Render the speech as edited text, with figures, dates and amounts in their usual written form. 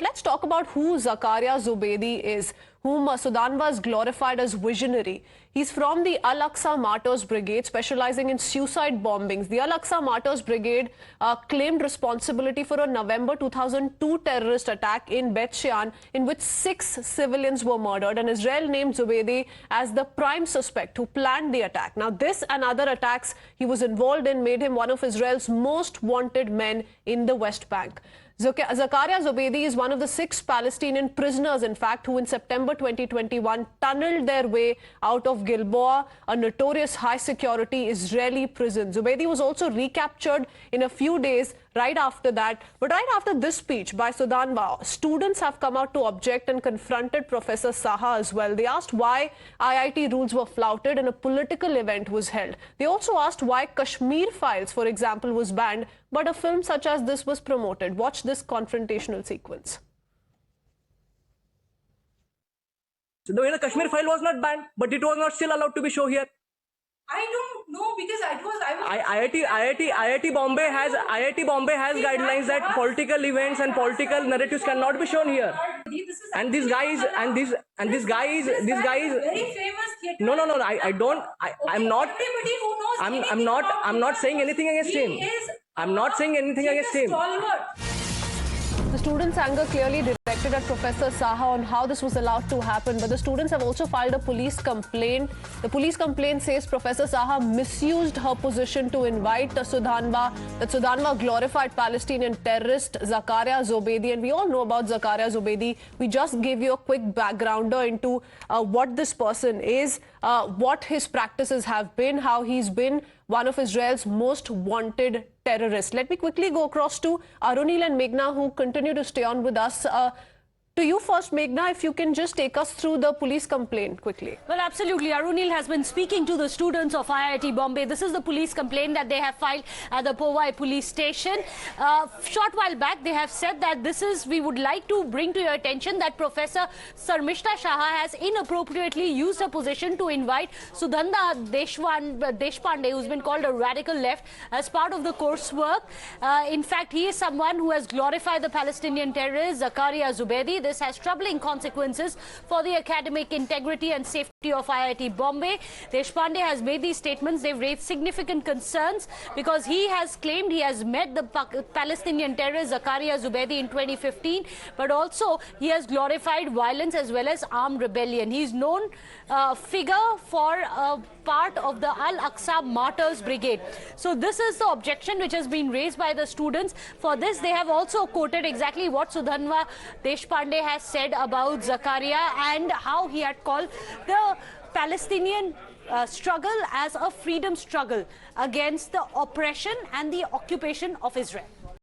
Let's talk about who Zakaria Zubeidi is, whom Sudanwa has glorified as visionary. He's from the Al-Aqsa Martyrs Brigade, specializing in suicide bombings. The Al-Aqsa Martyrs Brigade claimed responsibility for a November 2002 terrorist attack in Beth Shean, in which 6 civilians were murdered, and Israel named Zubeidi as the prime suspect who planned the attack. Now, this and other attacks he was involved in made him one of Israel's most wanted men in the West Bank. Zakaria Zubeidi is one of the 6 Palestinian prisoners, in fact, who in September 2021 tunneled their way out of Gilboa, a notorious high-security Israeli prison. Zubeidi was also recaptured in a few days right after that. But right after this speech by Sudanwa, students have come out to object and confronted Professor Saha as well. They asked why IIT rules were flouted and a political event was held. They also asked why Kashmir Files, for example, was banned, but a film such as this was promoted. Watch this confrontational sequence. So the Kashmir File was not banned, but it was not still allowed to be shown here. I don't know, because IIT Bombay has guidelines that political events and political narratives cannot be shown here. And these guys very famous theatre. No. I'm not. Everybody who knows. I'm not saying anything against him. I'm not saying anything against him. The students' anger clearly directed at Professor Saha on how this was allowed to happen, but the students have also filed a police complaint. The police complaint says Professor Saha misused her position to invite Sudanwa, that Sudanwa glorified Palestinian terrorist Zakaria Zubeidi, and we all know about Zakaria Zubeidi. We just gave you a quick backgrounder into what this person is, what his practices have been, how he's been one of Israel's most wanted terrorists. Let me quickly go across to Arunil and Meghna, who continue to stay on with us. To you first, Meghna, if you can just take us through the police complaint quickly. Well, absolutely. Arunil has been speaking to the students of IIT Bombay. This is the police complaint that they have filed at the Powai police station. Short while back, they have said that we would like to bring to your attention that Professor Sarmishta Shaha has inappropriately used her position to invite Sudhanda Deshpande, who's been called a radical left, as part of the coursework. In fact, he is someone who has glorified the Palestinian terrorist, Zakaria Zubeidi. This has troubling consequences for the academic integrity and safety of IIT Bombay. Deshpande has made these statements. They've raised significant concerns because he has claimed he has met the Palestinian terrorist Zakaria Zubeidi in 2015, but also he has glorified violence as well as armed rebellion. He's known figure for part of the Al-Aqsa Martyrs Brigade. So this is the objection which has been raised by the students. For this, they have also quoted exactly what Sudhanwa Deshpande has said about Zakaria and how he had called the Palestinian struggle as a freedom struggle against the oppression and the occupation of Israel.